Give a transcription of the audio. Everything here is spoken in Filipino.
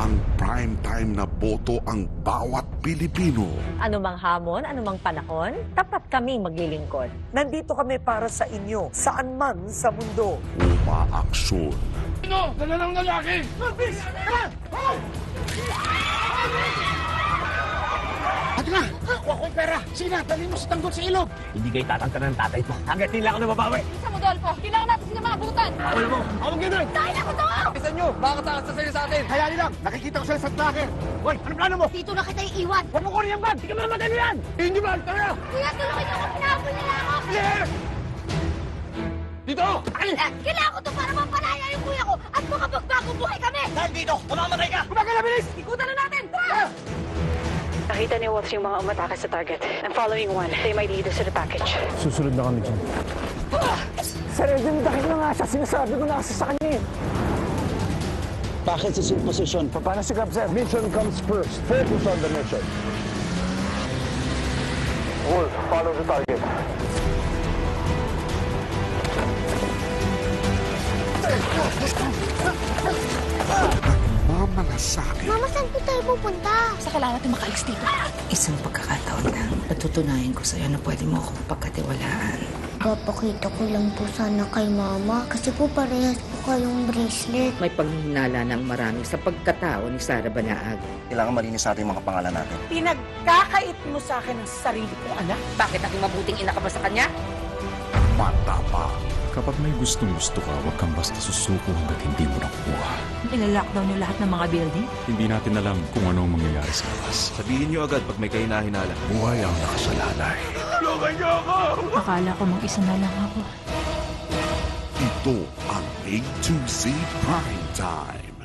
ang prime time na boto ang bawat Pilipino. Anumang hamon, anumang panahon, tapat kaming maglilingkod. Nandito kami para sa inyo, saan man sa mundo. Umaaksyon. Ano? Dala ng lalaki! Mabis! At nga! Kuha ko yung pera! Sina, dali mo sa tanggol sa ilog! Hindi kayo tatangkan ng tatay mo. Hanggat hindi lang ako nababawi. Isa mo, Dolfo. Kailangan natin sila makabutan. Wala mo. Ako mag-ganun. Dahil ako to! Isan nyo! Makakatakas na sila sa atin! Hayali lang! Nakikita ko sila sa tracker! Hoy, anong plano mo? Dito na kita iiwan. Huwag mo ko rin yung bag. Hindi ka mamatay mo yan. Hindi ba? Tara! Kuya, tulungan niyo ako. Pinahabol nila ako. Dito! Kailangan ko to para mapalaya yung kuya ko at makapagbagong buhay kami. Dahil dito, mamamatay ka. Kumagal na bilis! Ikutan na natin. Tara! Nakita ni Wolf yung mga umatake sa target. I'm following one. They might lead us to the package. Susunod na kami dyan. Sarili mo dahil na nga siya, sinasabi ko na kasi sa kanya. Bakit sa same position? Paano si Cap, sir? Mission comes first. Focus on the mission. Wolf, follow the target. Mamalasakit. Mama, saan po tayo pupunta? Sa kailangan natin makaalis dito. Isang pagkakataon lang. Patutunayan ko sa'yo na pwede mo akong pagkatiwalaan. Papakita ko lang po sana kay Mama kasi po parehas po kayong bracelet. May panghihinala ng marami sa pagkatao ni Sara Banaag. Kailangan malinis natin yung mga pangalan natin. Pinagkakait mo sa akin ang sarili kong anak. Bakit naging mabuting ina ka ba sa kanya? Matapang. Kapag may gustong-gusto ka, huwag kang basta susuko hanggat hindi mo nakukuha. Ilalockdown niyo lahat ng mga building? Hindi natin alam kung ano ang mangyayari sa labas. Sabihin nyo agad pag may kahinahinala. Buhay ang nakasalalay. Akala ko mag-isa na lang ako. Ito ang A to Z Prime Time.